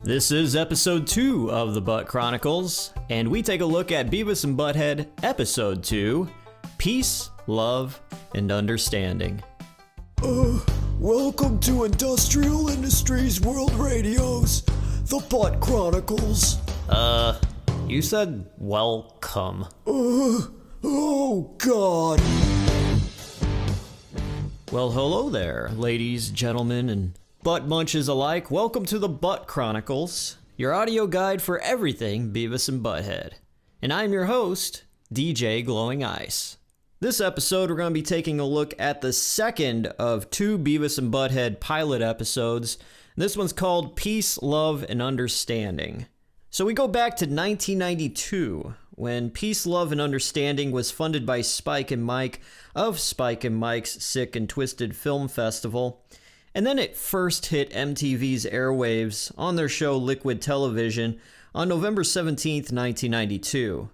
This is episode 2 of the Butt Chronicles, and we take a look at Beavis and Butt-Head, episode 2, Peace, Love, and Understanding. Welcome to Industrial Industries World Radio's The Butt Chronicles. You said welcome. Oh God. Well, hello there, ladies, gentlemen, and butt munches alike. Welcome to the Butt Chronicles, your audio guide for everything Beavis and Butt-Head. And I'm your host, DJ Glowing Ice. This episode, we're going to be taking a look at the second of 2 Beavis and Butt-Head pilot episodes. This one's called Peace, Love, and Understanding. So we go back to 1992, when Peace, Love, and Understanding was funded by Spike and Mike of Spike and Mike's Sick and Twisted Film Festival. And then it first hit MTV's airwaves on their show Liquid Television on November 17th, 1992.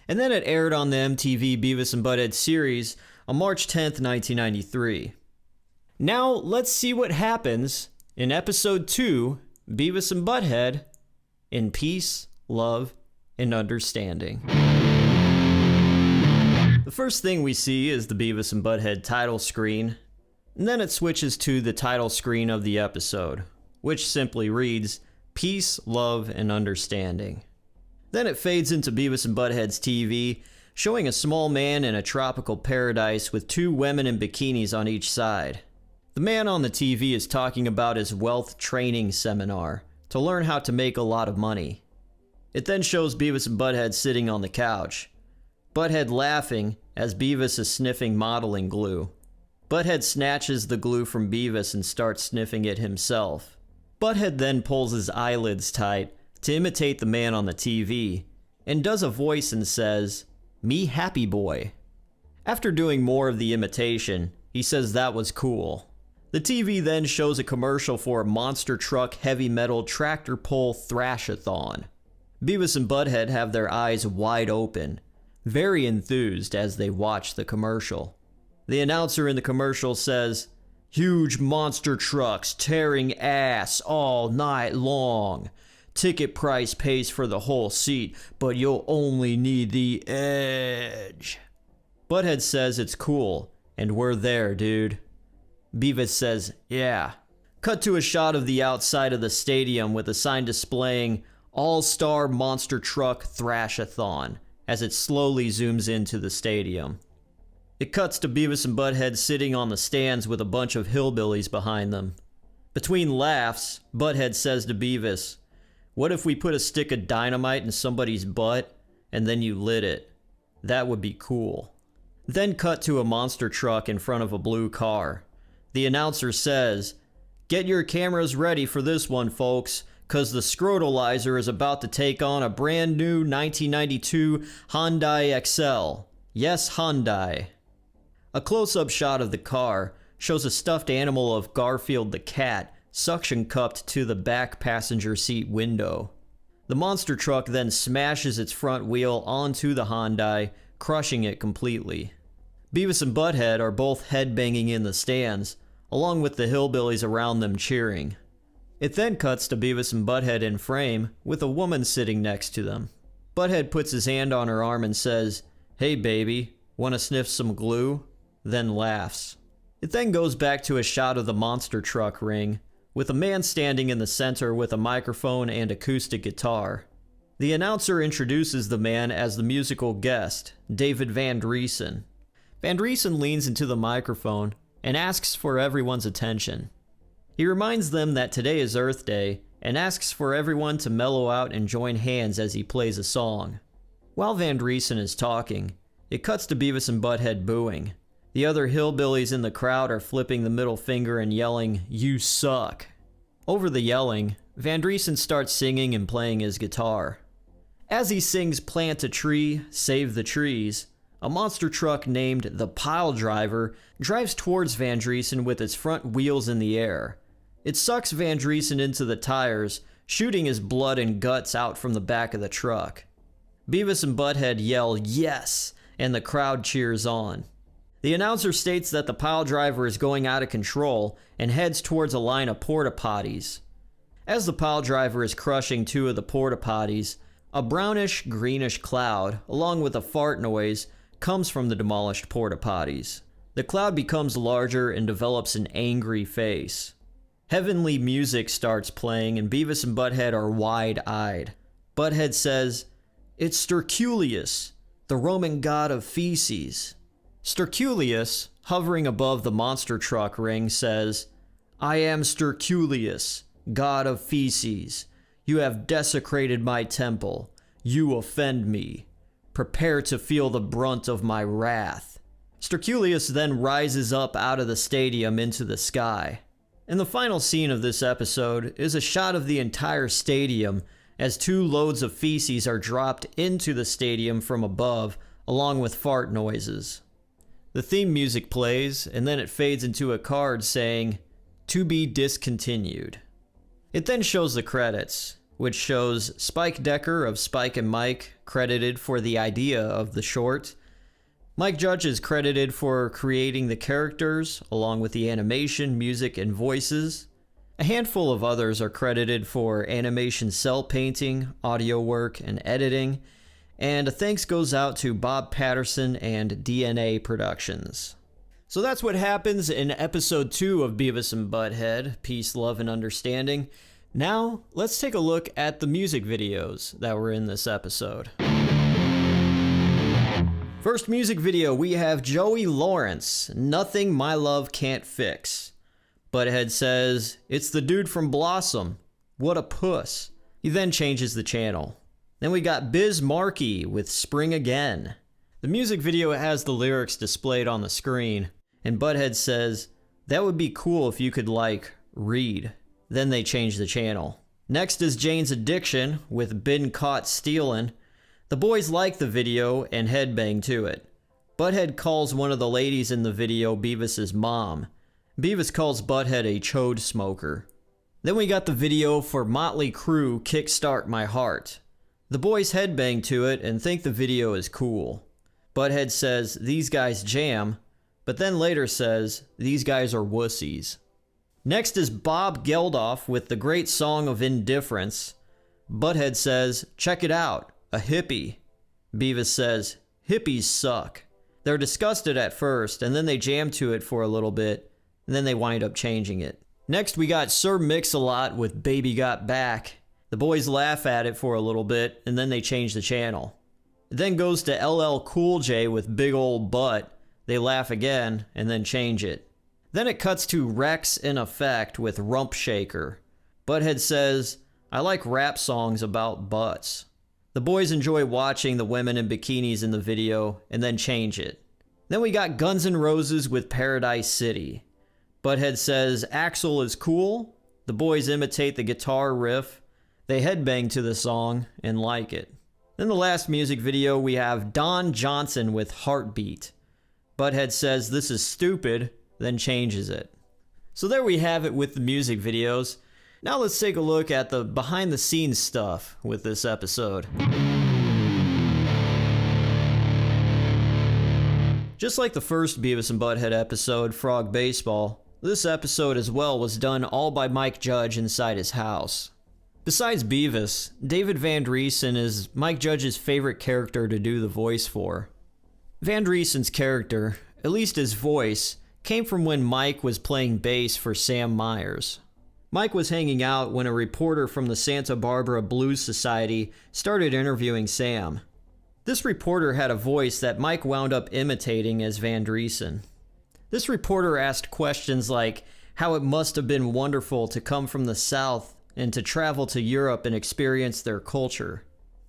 And then it aired on the MTV Beavis and Butt-Head series on March 10th, 1993. Now, let's see what happens in episode 2, Beavis and Butt-Head, in Peace, Love, and Understanding. The first thing we see is the Beavis and Butt-Head title screen, and then it switches to the title screen of the episode, which simply reads, Peace, Love, and Understanding. Then it fades into Beavis and Butt-Head's TV, showing a small man in a tropical paradise with 2 women in bikinis on each side. The man on the TV is talking about his wealth training seminar to learn how to make a lot of money. It then shows Beavis and Butt-Head sitting on the couch, Butt-Head laughing as Beavis is sniffing modeling glue. Butt-Head snatches the glue from Beavis and starts sniffing it himself. Butt-Head then pulls his eyelids tight to imitate the man on the TV, and does a voice and says, "Me happy boy." After doing more of the imitation, he says that was cool. The TV then shows a commercial for a monster truck heavy metal tractor pull thrashathon. Beavis and Butt-Head have their eyes wide open, very enthused as they watch the commercial. The announcer in the commercial says, "Huge monster trucks tearing ass all night long. Ticket price pays for the whole seat, but you'll only need the edge." Butt-Head says it's cool, and we're there, dude. Beavis says, yeah. Cut to a shot of the outside of the stadium with a sign displaying All-Star Monster Truck Thrashathon as it slowly zooms into the stadium. It cuts to Beavis and Butt-Head sitting on the stands with a bunch of hillbillies behind them. Between laughs, Butt-Head says to Beavis, "What if we put a stick of dynamite in somebody's butt and then you lit it? That would be cool." Then cut to a monster truck in front of a blue car. The announcer says, "Get your cameras ready for this one, folks, cause the Scrotalizer is about to take on a brand new 1992 Hyundai XL. Yes, Hyundai." A close-up shot of the car shows a stuffed animal of Garfield the cat suction cupped to the back passenger seat window. The monster truck then smashes its front wheel onto the Hyundai, crushing it completely. Beavis and Butt-Head are both headbanging in the stands, along with the hillbillies around them cheering. It then cuts to Beavis and Butt-Head in frame, with a woman sitting next to them. Butt-Head puts his hand on her arm and says, "Hey baby, wanna sniff some glue?" Then laughs. It then goes back to a shot of the monster truck ring, with a man standing in the center with a microphone and acoustic guitar. The announcer introduces the man as the musical guest, David Van Driesen. Van Driesen leans into the microphone and asks for everyone's attention. He reminds them that today is Earth Day and asks for everyone to mellow out and join hands as he plays a song. While Van Driesen is talking, it cuts to Beavis and Butt-Head booing. The other hillbillies in the crowd are flipping the middle finger and yelling, "You suck." Over the yelling, Van Driesen starts singing and playing his guitar. As he sings "Plant a Tree, Save the Trees," a monster truck named the Pile Driver drives towards Van Driesen with its front wheels in the air. It sucks Van Driesen into the tires, shooting his blood and guts out from the back of the truck. Beavis and Butt-Head yell, "Yes!" and the crowd cheers on. The announcer states that the pile driver is going out of control and heads towards a line of porta potties. As the pile driver is crushing two of the porta potties, a brownish-greenish cloud, along with a fart noise, comes from the demolished porta potties. The cloud becomes larger and develops an angry face. Heavenly music starts playing and Beavis and Butt-Head are wide-eyed. Butt-Head says, "It's Sterculius, the Roman god of feces." Sterculius, hovering above the monster truck ring, says, "I am Sterculius, god of feces. You have desecrated my temple. You offend me. Prepare to feel the brunt of my wrath." Sterculius then rises up out of the stadium into the sky. And the final scene of this episode is a shot of the entire stadium as two loads of feces are dropped into the stadium from above, along with fart noises. The theme music plays, and then it fades into a card saying, "To be discontinued." It then shows the credits, which shows Spike Decker of Spike and Mike credited for the idea of the short. Mike Judge is credited for creating the characters, along with the animation, music, and voices. A handful of others are credited for animation cell painting, audio work, and editing. And a thanks goes out to Bob Patterson and DNA Productions. So that's what happens in episode 2 of Beavis and Butt-Head, Peace, Love, and Understanding. Now, let's take a look at the music videos that were in this episode. First music video, we have Joey Lawrence, "Nothing My Love Can't Fix." Butt-Head says, "It's the dude from Blossom. What a puss." He then changes the channel. Then we got Biz Markie with "Spring Again." The music video has the lyrics displayed on the screen, and Butt-Head says, "That would be cool if you could, read." Then they change the channel. Next is Jane's Addiction with "Been Caught Stealin'." The boys like the video and headbang to it. Butt-Head calls one of the ladies in the video Beavis's mom. Beavis calls Butt-Head a chode smoker. Then we got the video for Motley Crue, "Kickstart My Heart." The boys headbang to it and think the video is cool. Butt-Head says, "These guys jam," but then later says, "These guys are wussies." Next is Bob Geldof with the great song of Indifference. Butt-Head says, "Check it out. A hippie." Beavis says, "Hippies suck." They're disgusted at first, and then they jam to it for a little bit, and then they wind up changing it. Next, we got Sir Mix-a-Lot with "Baby Got Back." The boys laugh at it for a little bit, and then they change the channel. It then goes to LL Cool J with "Big Ol' Butt." They laugh again, and then change it. Then it cuts to Rex in Effect with "Rump Shaker." Butt-Head says, "I like rap songs about butts." The boys enjoy watching the women in bikinis in the video, and then change it. Then we got Guns N' Roses with "Paradise City." Butt-Head says, "Axl is cool." The boys imitate the guitar riff. They headbang to the song and like it. Then the last music video, we have Don Johnson with "Heartbeat." Butt-Head says, "This is stupid," then changes it. So there we have it with the music videos. Now let's take a look at the behind-the-scenes stuff with this episode. Just like the first Beavis and Butt-Head episode, Frog Baseball, this episode as well was done all by Mike Judge inside his house. Besides Beavis, David Van Driesen is Mike Judge's favorite character to do the voice for. Van Driesen's character, at least his voice, came from when Mike was playing bass for Sam Myers. Mike was hanging out when a reporter from the Santa Barbara Blues Society started interviewing Sam. This reporter had a voice that Mike wound up imitating as Van Driesen. This reporter asked questions like how it must have been wonderful to come from the South and to travel to Europe and experience their culture.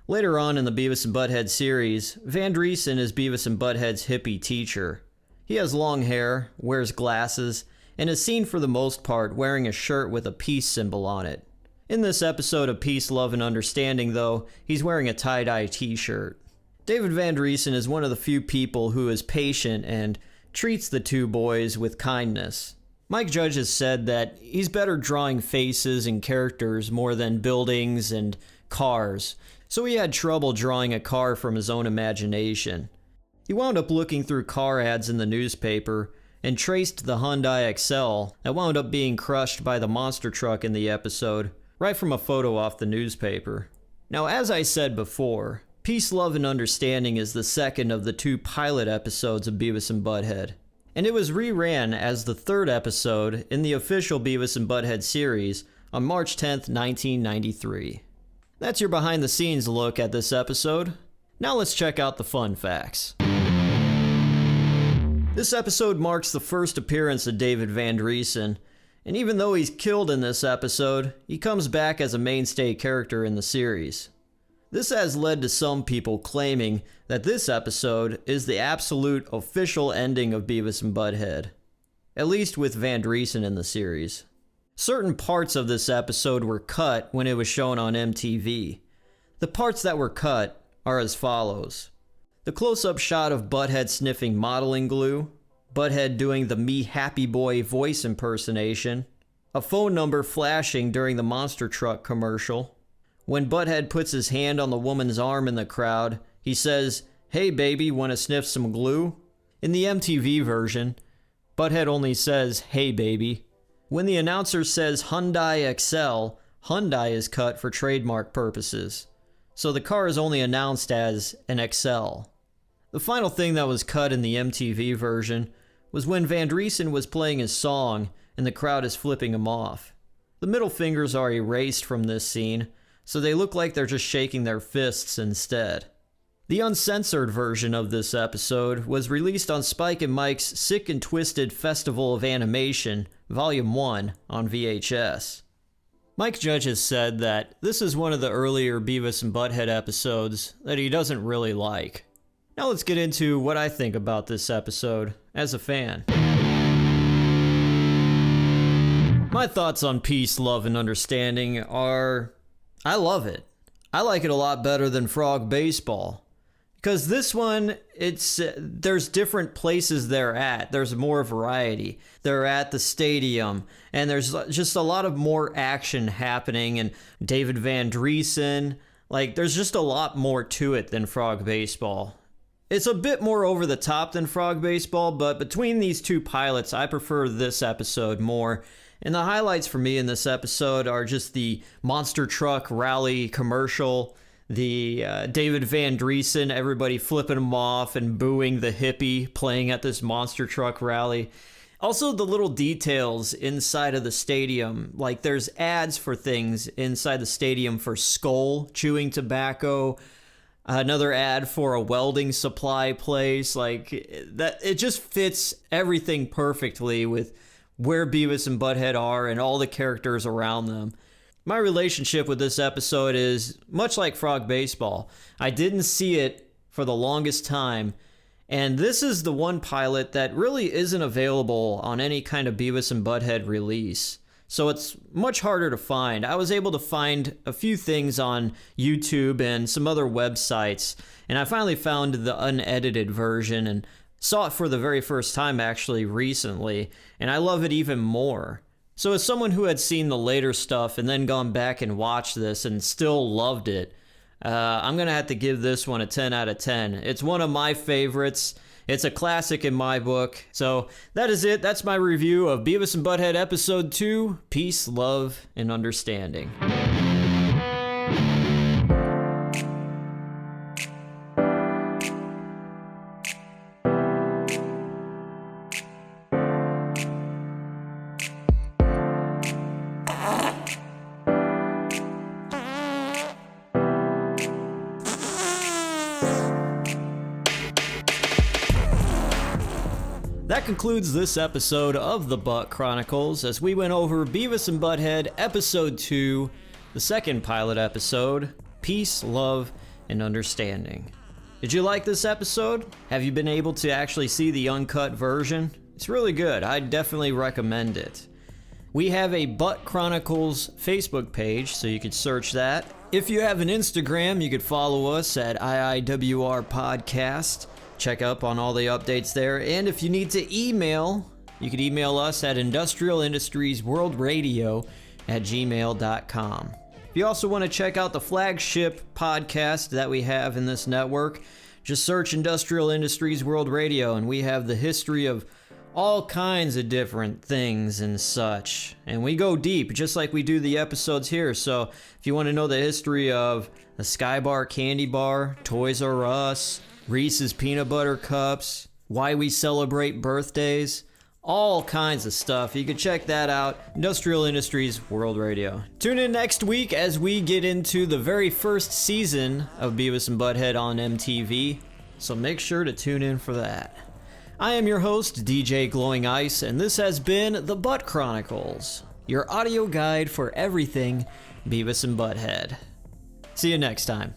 Later on in the Beavis and Butt-Head series, Van Driesen is Beavis and Butt-Head's hippie teacher. He has long hair, wears glasses, and is seen for the most part wearing a shirt with a peace symbol on it. In this episode of Peace, Love, and Understanding, though, he's wearing a tie-dye t-shirt. David Van Driesen is one of the few people who is patient and treats the two boys with kindness. Mike Judge has said that he's better drawing faces and characters more than buildings and cars, so he had trouble drawing a car from his own imagination. He wound up looking through car ads in the newspaper and traced the Hyundai Excel that wound up being crushed by the monster truck in the episode right from a photo off the newspaper. Now, as I said before, Peace, Love, and Understanding is the second of the 2 pilot episodes of Beavis and Butt-Head, and it was reran as the 3rd episode in the official Beavis and Butt-Head series on March 10th, 1993. That's your behind-the-scenes look at this episode. Now let's check out the fun facts. This episode marks the first appearance of David Van Driesen, and even though he's killed in this episode, he comes back as a mainstay character in the series. This has led to some people claiming that this episode is the absolute official ending of Beavis and Butt-Head, at least with Van Driesen in the series. Certain parts of this episode were cut when it was shown on MTV. The parts that were cut are as follows: the close-up shot of Butt-Head sniffing modeling glue, Butt-Head doing the Me Happy Boy voice impersonation, a phone number flashing during the monster truck commercial. When Butt-Head puts his hand on the woman's arm in the crowd, he says, "Hey baby, wanna sniff some glue?" In the MTV version, Butt-Head only says, "Hey baby." When the announcer says Hyundai Excel, Hyundai is cut for trademark purposes, so the car is only announced as an Excel. The final thing that was cut in the MTV version was when Van Driesen was playing his song and the crowd is flipping him off. The middle fingers are erased from this scene, so they look like they're just shaking their fists instead. The uncensored version of this episode was released on Spike and Mike's Sick and Twisted Festival of Animation, Volume 1, on VHS. Mike Judge has said that this is one of the earlier Beavis and Butt-Head episodes that he doesn't really like. Now let's get into what I think about this episode as a fan. My thoughts on Peace, Love, and Understanding are, I love it. I like it a lot better than Frog Baseball. Because this one, there's different places they're at. There's more variety. They're at the stadium, and there's just a lot of more action happening, and David Van Driesen, there's just a lot more to it than Frog Baseball. It's a bit more over the top than Frog Baseball, but between these 2 pilots, I prefer this episode more. And the highlights for me in this episode are just the monster truck rally commercial, the David Van Driesen, everybody flipping him off and booing the hippie playing at this monster truck rally. Also, the little details inside of the stadium, like there's ads for things inside the stadium for Skoal chewing tobacco, another ad for a welding supply place, that. It just fits everything perfectly with where Beavis and Butt-Head are and all the characters around them. My relationship with this episode is much like Frog Baseball. I didn't see it for the longest time, and this is the one pilot that really isn't available on any kind of Beavis and Butt-Head release. So it's much harder to find. I was able to find a few things on YouTube and some other websites, and I finally found the unedited version and saw it for the very first time actually recently, and I love it even more. So as someone who had seen the later stuff and then gone back and watched this and still loved it, I'm going to have to give this one a 10 out of 10. It's one of my favorites. It's a classic in my book. So that is it. That's my review of Beavis and Butt-Head Episode 2, Peace, Love, and Understanding. That concludes this episode of the Butt Chronicles as we went over Beavis and Butt-Head Episode 2, the second pilot episode, Peace, Love, and Understanding. Did you like this episode? Have you been able to actually see the uncut version? It's really good. I definitely recommend it. We have a Butt Chronicles Facebook page, so you could search that. If you have an Instagram, you could follow us at IIWR Podcast. Check up on all the updates there. And if you need to email, you can email us at industrialindustriesworldradio@gmail.com. If you also want to check out the flagship podcast that we have in this network, just search Industrial Industries World Radio, and we have the history of all kinds of different things and such. And we go deep, just like we do the episodes here. So if you want to know the history of the Sky Bar candy bar, Toys R Us, Reese's peanut butter cups, why we celebrate birthdays, all kinds of stuff, you can check that out. Industrial Industries World Radio. Tune in next week as we get into the very first season of Beavis and Butt-Head on MTV. So make sure to tune in for that. I am your host, DJ Glowing Ice, and this has been The Butt Chronicles, your audio guide for everything Beavis and Butt-Head. See you next time.